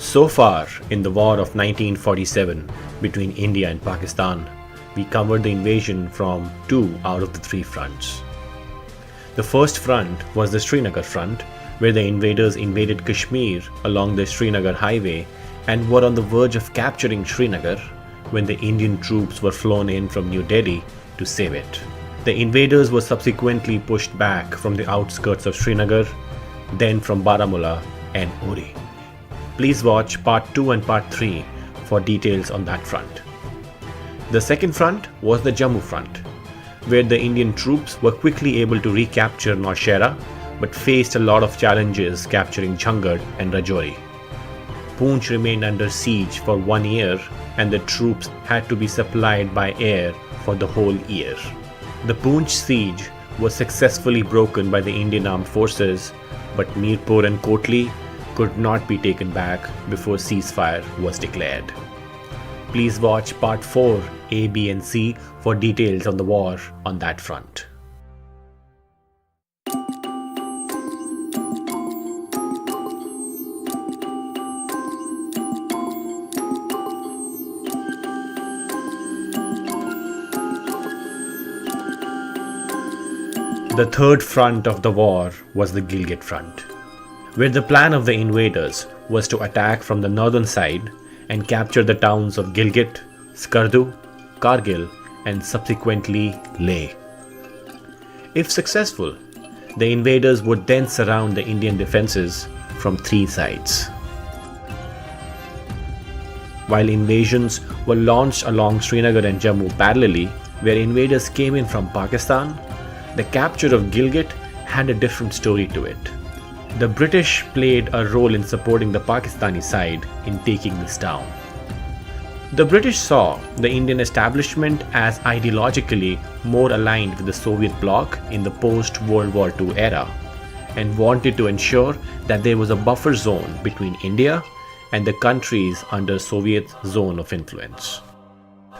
So far, in the war of 1947 between India and Pakistan, we covered the invasion from 2 out of the 3 fronts. The first front was the Srinagar front, where the invaders invaded Kashmir along the Srinagar highway and were on the verge of capturing Srinagar when the Indian troops were flown in from New Delhi to save it. The invaders were subsequently pushed back from the outskirts of Srinagar, then from Baramulla and Uri. Please watch part 2 and part 3 for details on that front. The second front was the Jammu front, where the Indian troops were quickly able to recapture Naushera but faced a lot of challenges capturing Jhangad and Rajouri. Poonch remained under siege for 1 year and the troops had to be supplied by air for the whole year. The Poonch siege was successfully broken by the Indian armed forces, but Mirpur and Kotli could not be taken back before ceasefire was declared. Please watch part 4, A, B and C for details on the war on that front. The third front of the war was the Gilgit front, where the plan of the invaders was to attack from the northern side and capture the towns of Gilgit, Skardu, Kargil and subsequently Leh. If successful, the invaders would then surround the Indian defences from 3 sides. While invasions were launched along Srinagar and Jammu parallelly, where invaders came in from Pakistan, the capture of Gilgit had a different story to it. The British played a role in supporting the Pakistani side in taking this town. The British saw the Indian establishment as ideologically more aligned with the Soviet bloc in the post-World War II era and wanted to ensure that there was a buffer zone between India and the countries under Soviet zone of influence.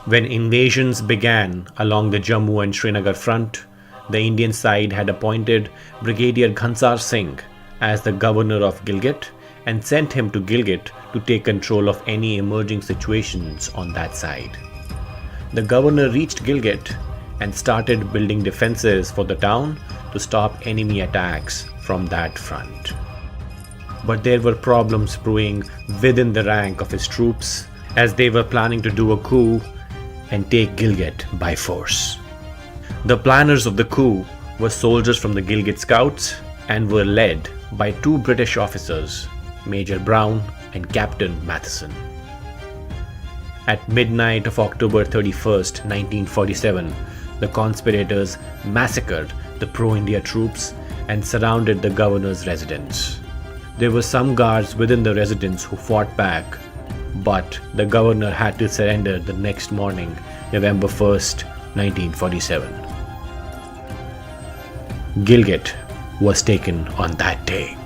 When invasions began along the Jammu and Srinagar front, the Indian side had appointed Brigadier Ghansar Singh as the governor of Gilgit and sent him to Gilgit to take control of any emerging situations on that side. The governor reached Gilgit and started building defences for the town to stop enemy attacks from that front. But there were problems brewing within the rank of his troops as they were planning to do a coup and take Gilgit by force. The planners of the coup were soldiers from the Gilgit Scouts and were led by 2 British officers, Major Brown and Captain Matheson. At midnight of October 31st, 1947, the conspirators massacred the pro-India troops and surrounded the governor's residence. There were some guards within the residence who fought back, but the governor had to surrender the next morning, November 1st, 1947. Gilgit was taken on that day.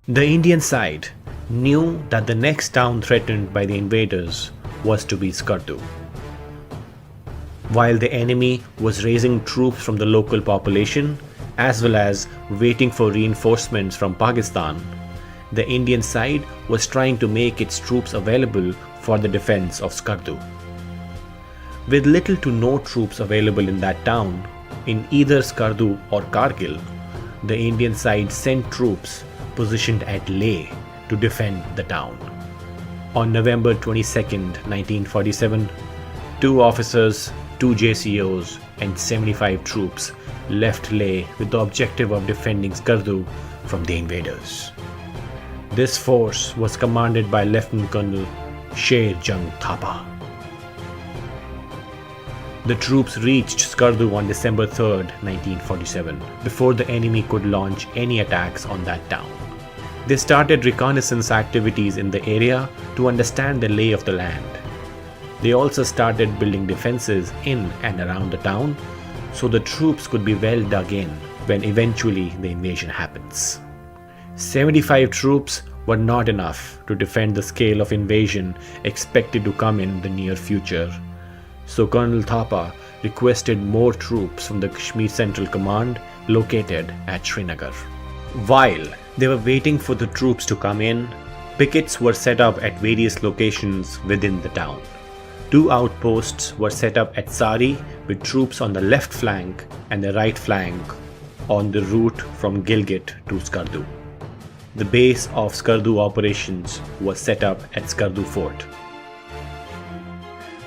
The Indian side knew that the next town threatened by the invaders was to be Skardu. While the enemy was raising troops from the local population as well as waiting for reinforcements from Pakistan, the Indian side was trying to make its troops available for the defense of Skardu. With little to no troops available in that town, in either Skardu or Kargil, the Indian side sent troops positioned at Leh to defend the town. On November 22, 1947, 2 officers, 2 JCOs and 75 troops left Leh with the objective of defending Skardu from the invaders. This force was commanded by Lieutenant Colonel Sher Jung Thapa. The troops reached Skardu on December 3, 1947, before the enemy could launch any attacks on that town. They started reconnaissance activities in the area to understand the lay of the land. They also started building defences in and around the town so the troops could be well dug in when eventually the invasion happens. 75 troops were not enough to defend the scale of invasion expected to come in the near future. So Colonel Thapa requested more troops from the Kashmir Central Command located at Srinagar. While they were waiting for the troops to come in, pickets were set up at various locations within the town. 2 outposts were set up at Sari with troops on the left flank and the right flank on the route from Gilgit to Skardu. The base of Skardu operations was set up at Skardu Fort.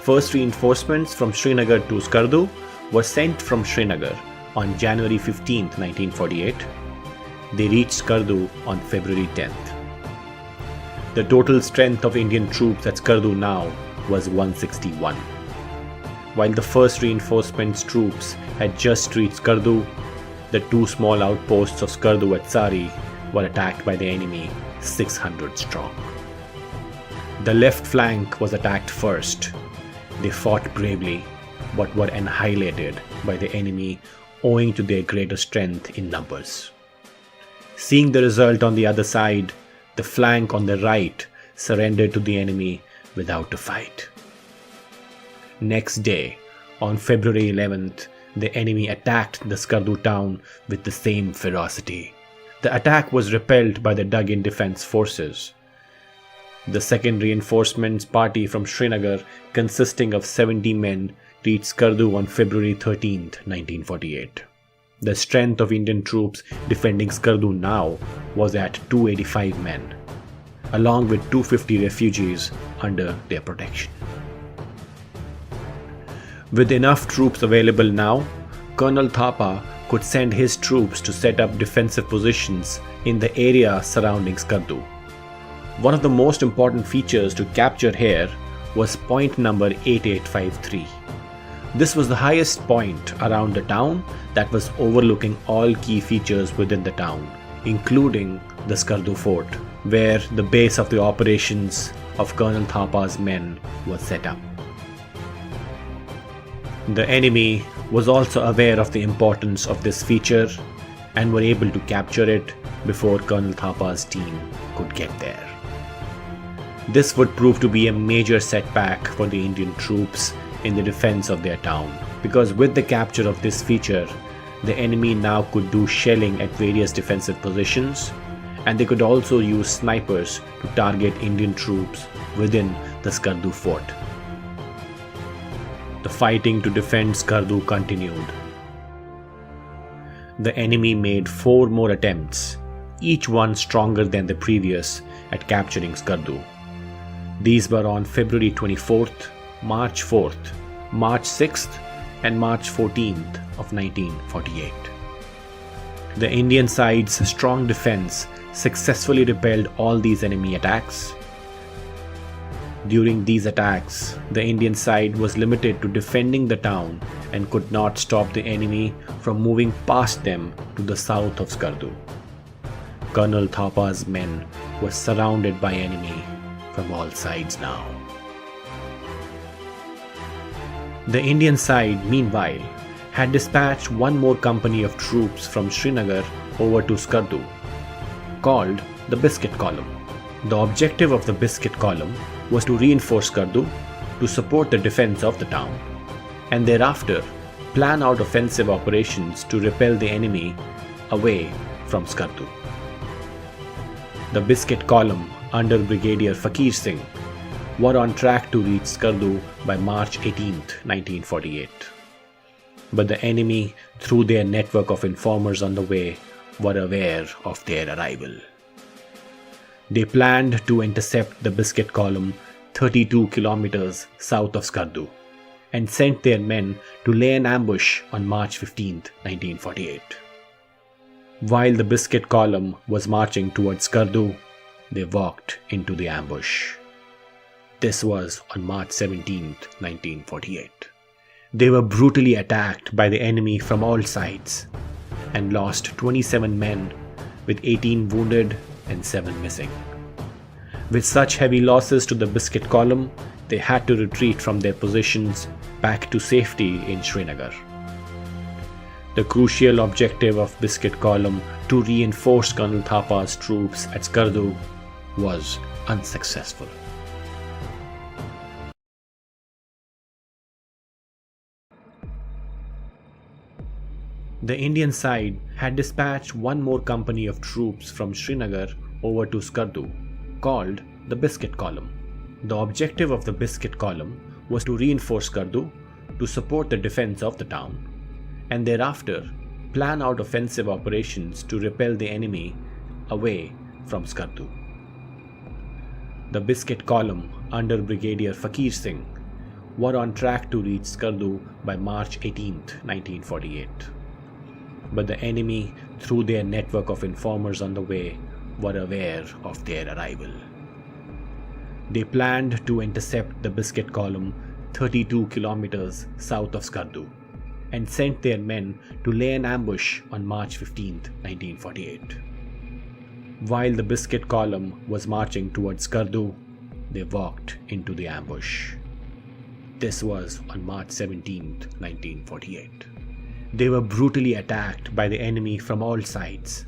First reinforcements from Srinagar to Skardu were sent from Srinagar on January 15, 1948. They reached Skardu on February 10th. The total strength of Indian troops at Skardu now was 161. While the first reinforcements troops had just reached Skardu, the 2 small outposts of Skardu at Sari were attacked by the enemy 600 strong. The left flank was attacked first. They fought bravely but were annihilated by the enemy owing to their greater strength in numbers. Seeing the result on the other side, the flank on the right surrendered to the enemy without a fight. Next day, on February 11th, the enemy attacked the Skardu town with the same ferocity. The attack was repelled by the dug-in defense forces. The second reinforcements party from Srinagar, consisting of 70 men, reached Skardu on February 13, 1948. The strength of Indian troops defending Skardu now was at 285 men, along with 250 refugees under their protection. With enough troops available now, Colonel Thapa could send his troops to set up defensive positions in the area surrounding Skardu. One of the most important features to capture here was point number 8853. This was the highest point around the town that was overlooking all key features within the town, including the Skardu fort, where the base of the operations of Colonel Thapa's men was set up. The enemy was also aware of the importance of this feature and were able to capture it before Colonel Thapa's team could get there. This would prove to be a major setback for the Indian troops in the defense of their town, because with the capture of this feature, the enemy now could do shelling at various defensive positions, and they could also use snipers to target Indian troops within the Skardu fort. The fighting to defend Skardu continued. The enemy made 4 more attempts, each one stronger than the previous, at capturing Skardu. These were on February 24th, March 4th, March 6th, and March 14th of 1948. The Indian side's strong defense successfully repelled all these enemy attacks. During these attacks, the Indian side was limited to defending the town and could not stop the enemy from moving past them to the south of Skardu. Colonel Thapa's men were surrounded by enemy from all sides now. The Indian side, meanwhile, had dispatched 1 more company of troops from Srinagar over to Skardu, called the Biscuit Column. The objective of the Biscuit Column was to reinforce Skardu, to support the defense of the town, and thereafter plan out offensive operations to repel the enemy away from Skardu. The Biscuit Column under Brigadier Fakir Singh were on track to reach Skardu by March 18, 1948. But the enemy, through their network of informers on the way, were aware of their arrival. They planned to intercept the Biscuit Column 32 kilometers south of Skardu and sent their men to lay an ambush on March 15, 1948. While the Biscuit Column was marching towards Skardu, they walked into the ambush. This was on March 17, 1948. They were brutally attacked by the enemy from all sides and lost 27 men with 18 wounded and 7 missing. With such heavy losses to the Biscuit Column, they had to retreat from their positions back to safety in Srinagar. The crucial objective of Biscuit Column to reinforce Colonel Thapa's troops at Skardu was unsuccessful. The Indian side had dispatched one more company of troops from Srinagar over to Skardu, called the Biscuit Column. The objective of the Biscuit Column was to reinforce Skardu to support the defense of the town, and thereafter plan out offensive operations to repel the enemy away from Skardu. The Biscuit Column under Brigadier Fakir Singh were on track to reach Skardu by March 18, 1948. But the enemy, through their network of informers on the way, were aware of their arrival. They planned to intercept the Biscuit Column 32 kilometers south of Skardu and sent their men to lay an ambush on March 15, 1948. While the Biscuit Column was marching towards Skardu, they walked into the ambush. This was on March 17, 1948. They were brutally attacked by the enemy from all sides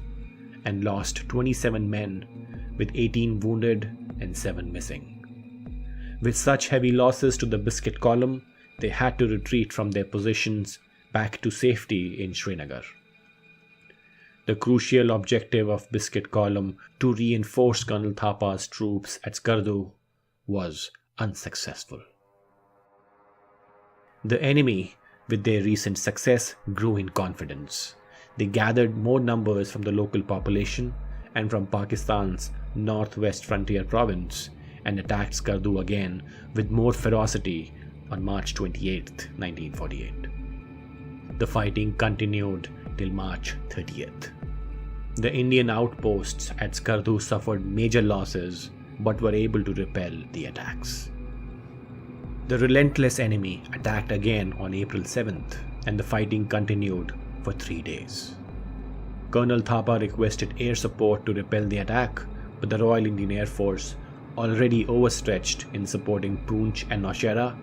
and lost 27 men, with 18 wounded and 7 missing. With such heavy losses to the Biscuit Column, they had to retreat from their positions back to safety in Srinagar. The crucial objective of Biscuit Column to reinforce Colonel Thapa's troops at Skardu was unsuccessful. The enemy, with their recent success, grew in confidence. They gathered more numbers from the local population and from Pakistan's northwest frontier province and attacked Skardu again with more ferocity on March 28, 1948. The fighting continued till March 30th. The Indian outposts at Skardu suffered major losses but were able to repel the attacks. The relentless enemy attacked again on April 7th, and the fighting continued for 3 days. Colonel Thapa requested air support to repel the attack, but the Royal Indian Air Force, already overstretched in supporting Poonch and Naushera,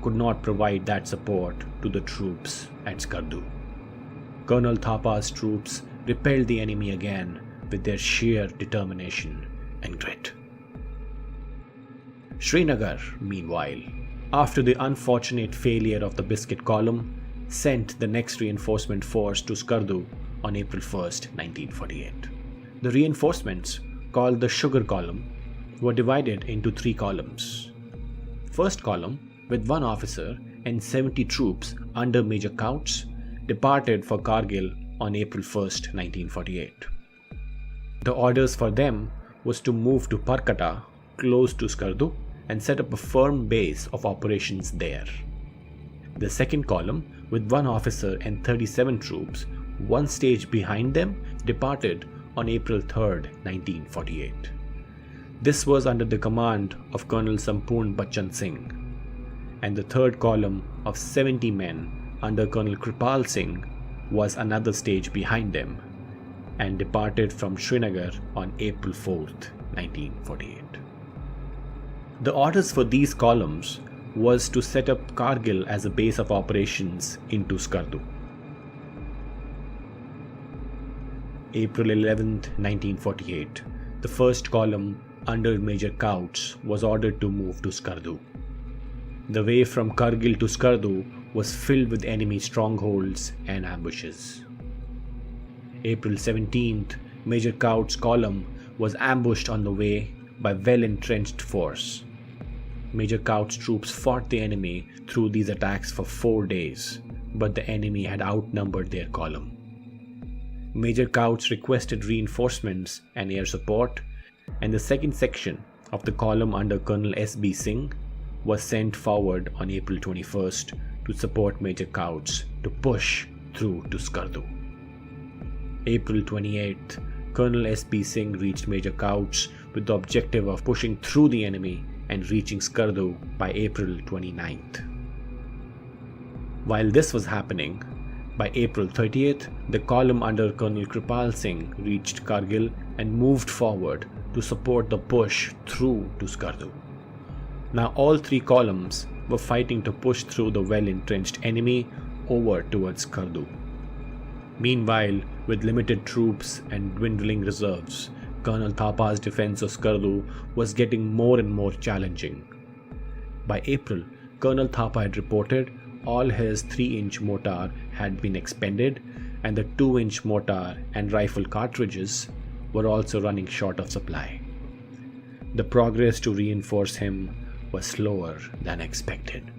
could not provide that support to the troops at Skardu. Colonel Thapa's troops repelled the enemy again with their sheer determination and grit. Srinagar, meanwhile, after the unfortunate failure of the Biscuit Column, sent the next reinforcement force to Skardu on April 1, 1948. The reinforcements, called the Sugar Column, were divided into 3 columns. First column, with 1 officer and 70 troops under Major Couts, departed for Kargil on April 1, 1948. The orders for them was to move to Parkata, close to Skardu, and set up a firm base of operations there. The second column, with 1 officer and 37 troops, 1 stage behind them, departed on April 3, 1948. This was under the command of Colonel Sampoorn Bachchan Singh, and the third column of 70 men under Colonel Kripal Singh was another stage behind them and departed from Srinagar on April 4, 1948. The orders for these columns was to set up Kargil as a base of operations into Skardu. April 11, 1948, the first column under Major Couts was ordered to move to Skardu. The way from Kargil to Skardu was filled with enemy strongholds and ambushes. April 17th, Major Couts' column was ambushed on the way by well-entrenched force. Major Couts' troops fought the enemy through these attacks for 4 days, but the enemy had outnumbered their column. Major Couts requested reinforcements and air support, and the second section of the column under Colonel S.B. Singh was sent forward on April 21st to support Major Couts to push through to Skardu. April 28th, Colonel S.B. Singh reached Major Couts with the objective of pushing through the enemy and reaching Skardu by April 29th. While this was happening, by April 30th, the column under Colonel Kripal Singh reached Kargil and moved forward to support the push through to Skardu. Now all 3 columns were fighting to push through the well-entrenched enemy over towards Skardu. Meanwhile, with limited troops and dwindling reserves, Colonel Thapa's defense of Skardu was getting more and more challenging. By April, Colonel Thapa had reported all his 3-inch mortar had been expended and the 2-inch mortar and rifle cartridges were also running short of supply. The progress to reinforce him was slower than expected.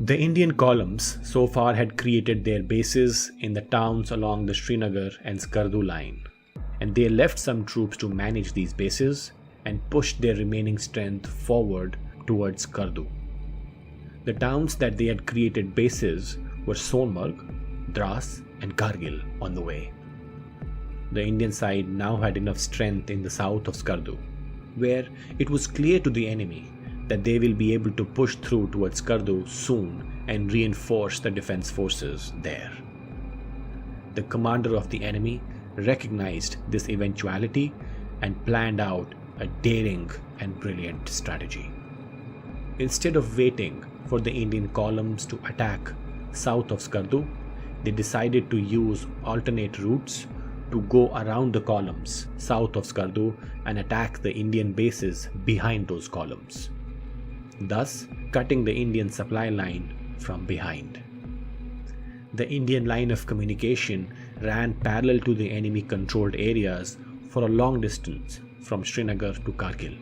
The Indian columns so far had created their bases in the towns along the Srinagar and Skardu line, and they left some troops to manage these bases and pushed their remaining strength forward towards Skardu. The towns that they had created bases were Sonmarg, Dras, and Kargil on the way. The Indian side now had enough strength in the south of Skardu, where it was clear to the enemy that they will be able to push through towards Skardu soon and reinforce the defense forces there. The commander of the enemy recognized this eventuality and planned out a daring and brilliant strategy. Instead of waiting for the Indian columns to attack south of Skardu, they decided to use alternate routes to go around the columns south of Skardu and attack the Indian bases behind those columns, thus cutting the Indian supply line from behind. The Indian line of communication ran parallel to the enemy-controlled areas for a long distance from Srinagar to Kargil.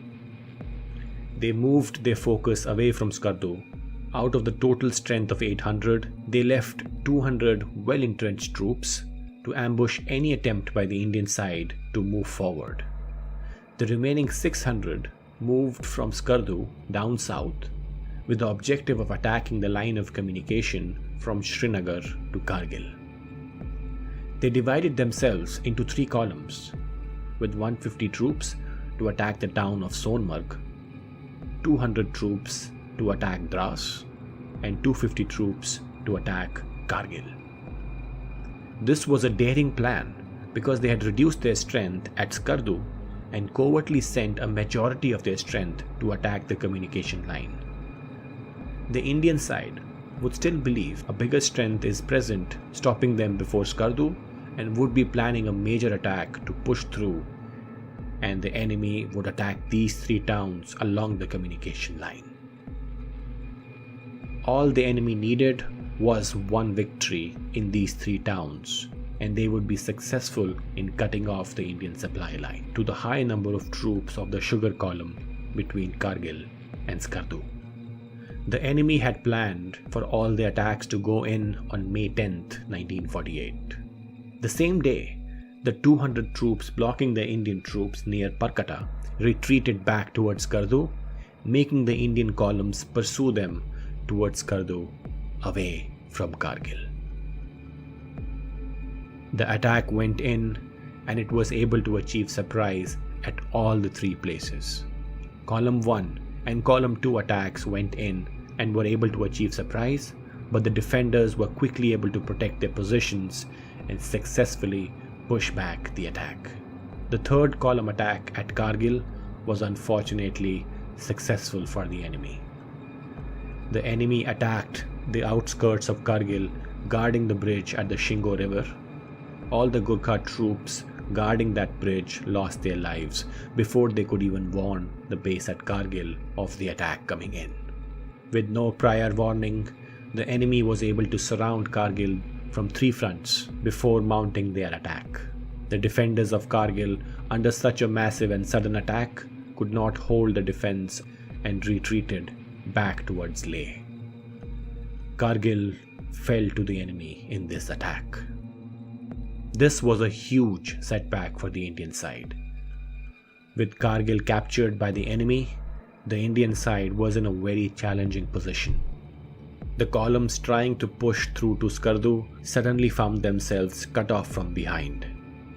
They moved their focus away from Skardu. Out of the total strength of 800, they left 200 well-entrenched troops to ambush any attempt by the Indian side to move forward. The remaining 600 moved from Skardu down south with the objective of attacking the line of communication from Srinagar to Kargil. They divided themselves into 3 columns, with 150 troops to attack the town of Sonmarg, 200 troops to attack Dras, and 250 troops to attack Kargil. This was a daring plan because they had reduced their strength at Skardu and covertly sent a majority of their strength to attack the communication line. The Indian side would still believe a bigger strength is present stopping them before Skardu and would be planning a major attack to push through, and the enemy would attack these 3 towns along the communication line. All the enemy needed was one victory in these 3 towns, and they would be successful in cutting off the Indian supply line to the high number of troops of the sugar column between Kargil and Skardu. The enemy had planned for all the attacks to go in on May 10th, 1948. The same day, the 200 troops blocking the Indian troops near Parkata retreated back towards Skardu, making the Indian columns pursue them towards Skardu away from Kargil. The attack went in and it was able to achieve surprise at all the 3 places. Column 1 and Column 2 attacks went in and were able to achieve surprise, but the defenders were quickly able to protect their positions and successfully push back the attack. The 3rd column attack at Kargil was unfortunately successful for the enemy. The enemy attacked the outskirts of Kargil, guarding the bridge at the Shingo River. All the Gurkha troops guarding that bridge lost their lives before they could even warn the base at Kargil of the attack coming in. With no prior warning, the enemy was able to surround Kargil from 3 fronts before mounting their attack. The defenders of Kargil, under such a massive and sudden attack, could not hold the defense and retreated back towards Leh. Kargil fell to the enemy in this attack. This was a huge setback for the Indian side. With Kargil captured by the enemy, the Indian side was in a very challenging position. The columns trying to push through to Skardu suddenly found themselves cut off from behind.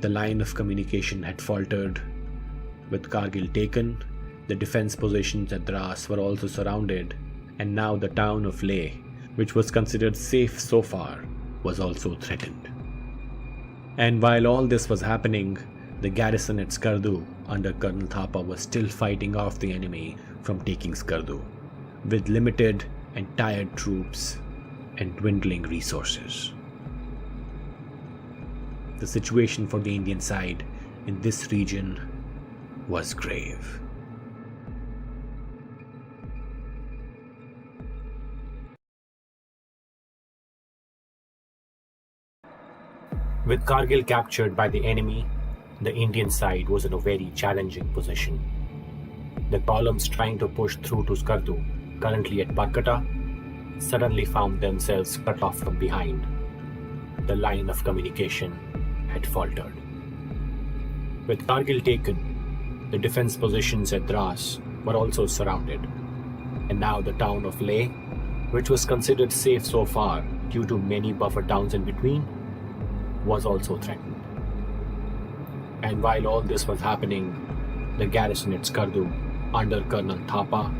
The line of communication had faltered. With Kargil taken, the defense positions at Dras were also surrounded, and now the town of Leh, which was considered safe so far, was also threatened. And while all this was happening, the garrison at Skardu under Colonel Thapa was still fighting off the enemy from taking Skardu, with limited and tired troops and dwindling resources. The situation for the Indian side in this region was grave. With Kargil captured by the enemy, the Indian side was in a very challenging position. The columns trying to push through to Skardu, currently at Barkata, suddenly found themselves cut off from behind. The line of communication had faltered. With Kargil taken, the defense positions at Dras were also surrounded, and now the town of Leh, which was considered safe so far due to many buffer towns in between, was also threatened. And while all this was happening, the garrison at Skardu, under Colonel Thapa,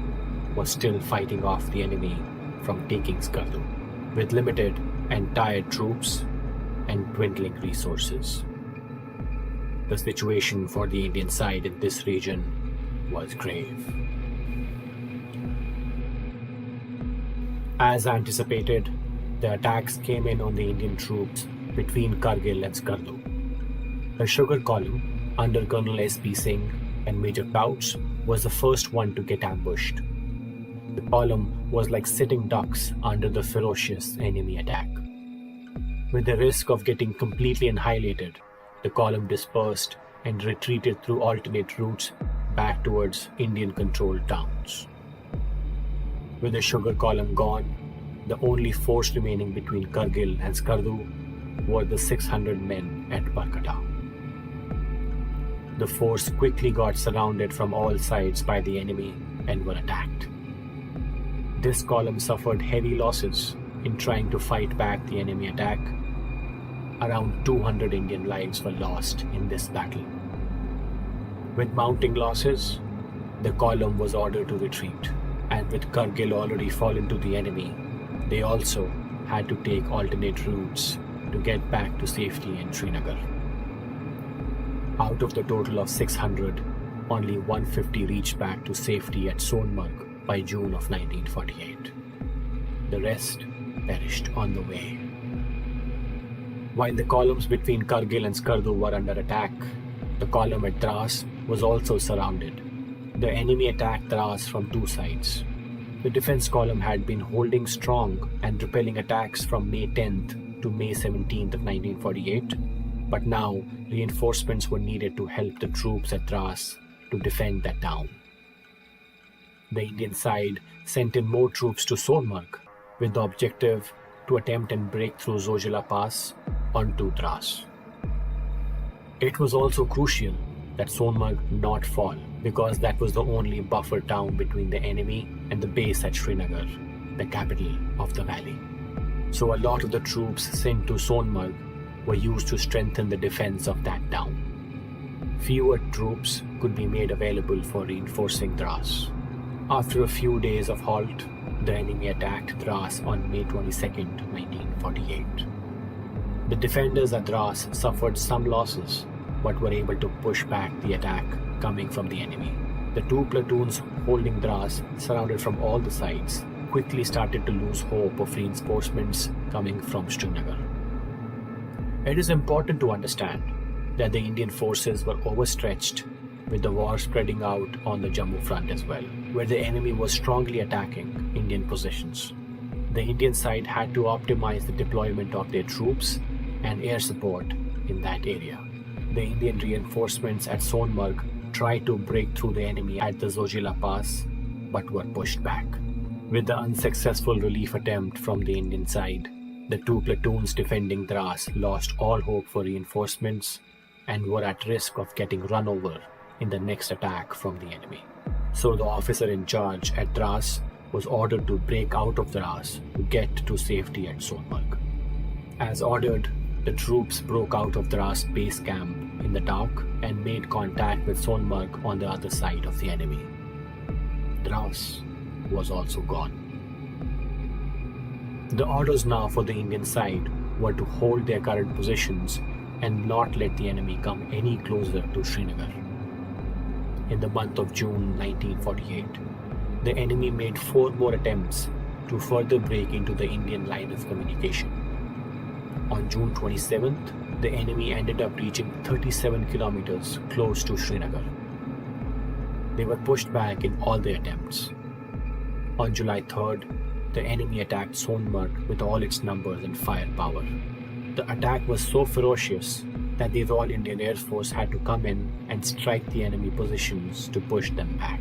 was still fighting off the enemy from taking Skardu, with limited and tired troops and dwindling resources. The situation for the Indian side in this region was grave. As anticipated, the attacks came in on the Indian troops between Kargil and Skardu. The sugar column, under Colonel S.P. Singh and Major Couch, was the first one to get ambushed. The column was like sitting ducks under the ferocious enemy attack. With the risk of getting completely annihilated, the column dispersed and retreated through alternate routes back towards Indian-controlled towns. With the sugar column gone, the only force remaining between Kargil and Skardu were the 600 men at Barkata. The force quickly got surrounded from all sides by the enemy and were attacked. This column suffered heavy losses in trying to fight back the enemy attack. Around 200 Indian lives were lost in this battle. With mounting losses, the column was ordered to retreat, and with Kargil already fallen to the enemy, they also had to take alternate routes to get back to safety in Srinagar. Out of the total of 600, only 150 reached back to safety at Sonmarg by June of 1948. The rest perished on the way. While the columns between Kargil and Skardu were under attack, the column at Dras was also surrounded. The enemy attacked Dras from two sides. The defense column had been holding strong and repelling attacks from May 10th to May 17th of 1948, but now reinforcements were needed to help the troops at Dras to defend that town. The Indian side sent in more troops to Sonmarg with the objective to attempt and break through Zojila Pass onto Dras. It was also crucial that Sonmarg not fall, because that was the only buffer town between the enemy and the base at Srinagar, the capital of the valley. So a lot of the troops sent to Sonmarg were used to strengthen the defense of that town. Fewer troops could be made available for reinforcing Dras. After a few days of halt, the enemy attacked Dras on May 22, 1948. The defenders at Dras suffered some losses, but were able to push back the attack coming from the enemy. The two platoons holding Dras, surrounded from all the sides, quickly started to lose hope of reinforcements coming from Srinagar. It is important to understand that the Indian forces were overstretched, with the war spreading out on the Jammu front as well, where the enemy was strongly attacking Indian positions. The Indian side had to optimize the deployment of their troops and air support in that area. The Indian reinforcements at Sonmarg tried to break through the enemy at the Zojila Pass, but were pushed back. With the unsuccessful relief attempt from the Indian side, the two platoons defending Dras lost all hope for reinforcements and were at risk of getting run over in the next attack from the enemy. So the officer in charge at Dras was ordered to break out of Dras to get to safety at Sonmarg. As ordered, the troops broke out of Dras base camp in the dark and made contact with Sonmarg on the other side of the enemy. Dras was also gone. The orders now for the Indian side were to hold their current positions and not let the enemy come any closer to Srinagar. In the month of June 1948, the enemy made 4 more attempts to further break into the Indian line of communication. On June 27th, the enemy ended up reaching 37 kilometers close to Srinagar. They were pushed back in all their attempts. On July 3rd, the enemy attacked Sonmarg with all its numbers and firepower. The attack was so ferocious that the Royal Indian Air Force had to come in and strike the enemy positions to push them back.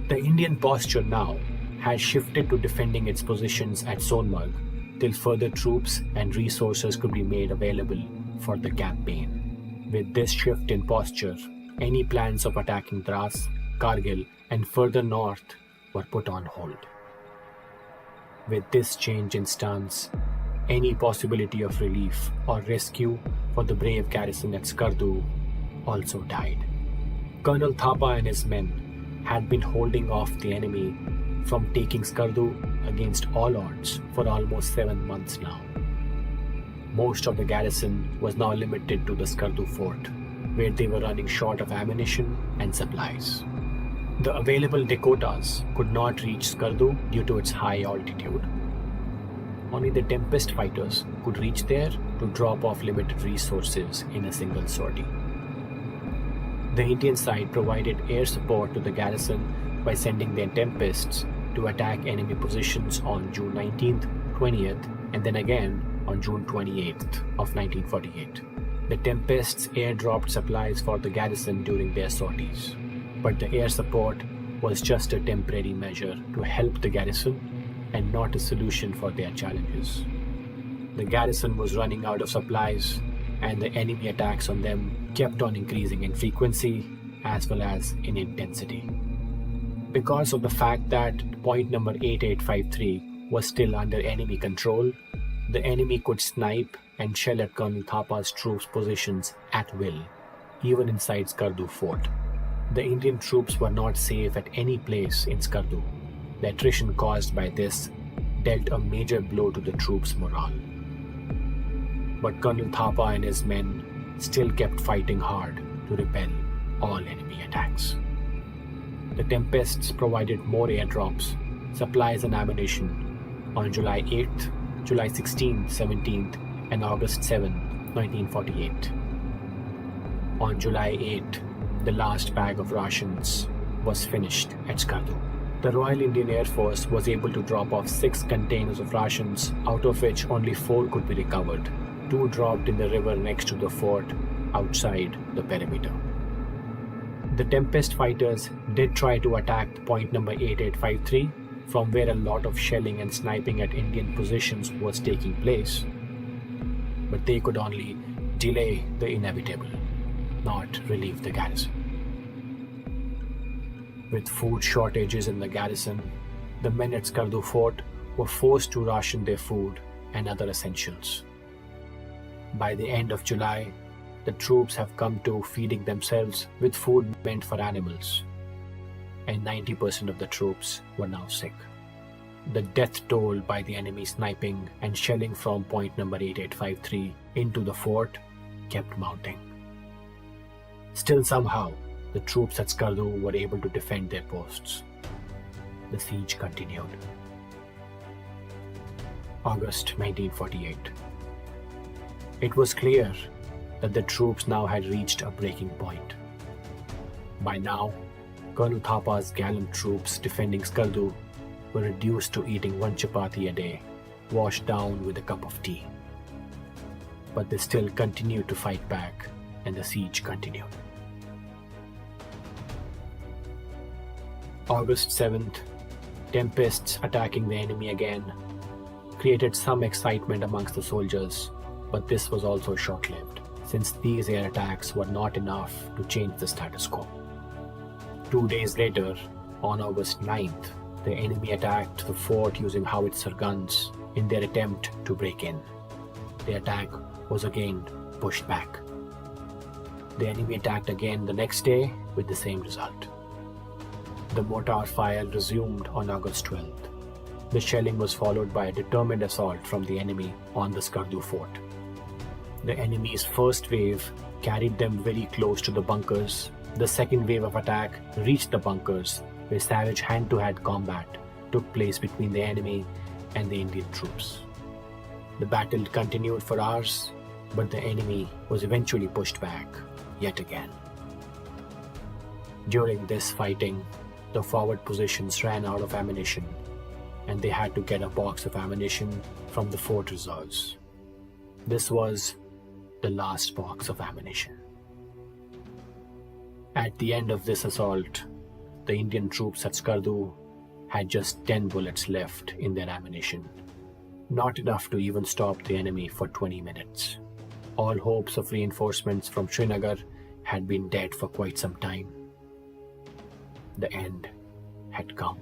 The Indian posture now had shifted to defending its positions at Sonmarg till further troops and resources could be made available for the campaign. With this shift in posture, any plans of attacking Dras, Kargil, and further north were put on hold. With this change in stance, any possibility of relief or rescue for the brave garrison at Skardu also died. Colonel Thapa and his men had been holding off the enemy from taking Skardu against all odds for almost 7 months now. Most of the garrison was now limited to the Skardu fort, where they were running short of ammunition and supplies. The available Dakotas could not reach Skardu due to its high altitude. Only the Tempest fighters could reach there to drop off limited resources in a single sortie. The Indian side provided air support to the garrison by sending their Tempests to attack enemy positions on June 19th, 20th, and then again on June 28th of 1948. The Tempests airdropped supplies for the garrison during their sorties, but the air support was just a temporary measure to help the garrison and not a solution for their challenges. The garrison was running out of supplies, and the enemy attacks on them kept on increasing in frequency as well as in intensity. Because of the fact that point number 8853 was still under enemy control, the enemy could snipe and shell at Colonel Thapa's troops' positions at will, even inside Skardu fort. The Indian troops were not safe at any place in Skardu. The attrition caused by this dealt a major blow to the troops' morale. But Colonel Thapa and his men still kept fighting hard to repel all enemy attacks. The Tempests provided more airdrops, supplies and ammunition on July 8th, July 16th, 17th, and August 7, 1948. On July 8th, the last bag of rations was finished at Skardu. The Royal Indian Air Force was able to drop off 6 containers of rations, out of which only 4 could be recovered. 2 dropped in the river next to the fort, outside the perimeter. The Tempest fighters did try to attack point number 8853, from where a lot of shelling and sniping at Indian positions was taking place, but they could only delay the inevitable, not relieve the garrison. With food shortages in the garrison, the men at Skardu fort were forced to ration their food and other essentials. By the end of July, the troops have come to feeding themselves with food meant for animals, and 90% of the troops were now sick. The death toll by the enemy sniping and shelling from point number 8853 into the fort kept mounting. Still somehow, the troops at Skardu were able to defend their posts. The siege continued. August 1948. It was clear that the troops now had reached a breaking point. By now, Colonel Thapa's gallant troops defending Skardu were reduced to eating 1 chapati a day, washed down with a cup of tea. But they still continued to fight back, and the siege continued. August 7th, Tempests attacking the enemy again created some excitement amongst the soldiers, but this was also short-lived, since these air attacks were not enough to change the status quo. 2 days later, on August 9th, the enemy attacked the fort using howitzer guns in their attempt to break in. The attack was again pushed back. The enemy attacked again the next day with the same result. The mortar fire resumed on August 12th. The shelling was followed by a determined assault from the enemy on the Skardu fort. The enemy's first wave carried them very close to the bunkers. The second wave of attack reached the bunkers, where savage hand-to-hand combat took place between the enemy and the Indian troops. The battle continued for hours, but the enemy was eventually pushed back yet again. During this fighting, the forward positions ran out of ammunition, and they had to get a box of ammunition from the fort reserves. This was the last box of ammunition. At the end of this assault, the Indian troops at Skardu had just 10 bullets left in their ammunition, not enough to even stop the enemy for 20 minutes. All hopes of reinforcements from Srinagar had been dead for quite some time. The end had come.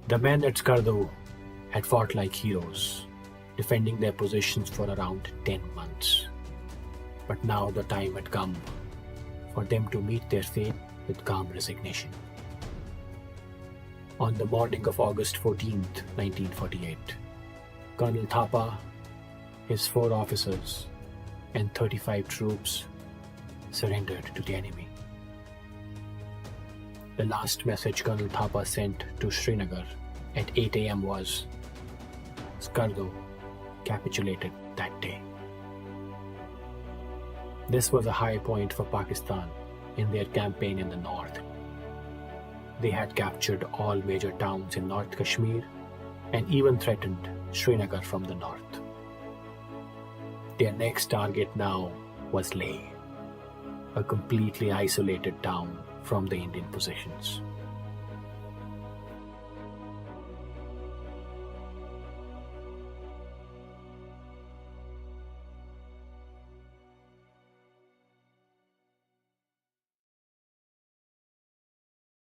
The men at Skardu had fought like heroes, defending their positions for around 10 months. But now the time had come for them to meet their fate with calm resignation. On the morning of August 14th, 1948, Colonel Thapa, his 4 officers, and 35 troops surrendered to the enemy. The last message Colonel Thapa sent to Srinagar at 8 a.m. was, Skardu capitulated that day. This was a high point for Pakistan in their campaign in the north. They had captured all major towns in North Kashmir and even threatened Srinagar from the north. Their next target now was Leh, a completely isolated town from the Indian positions.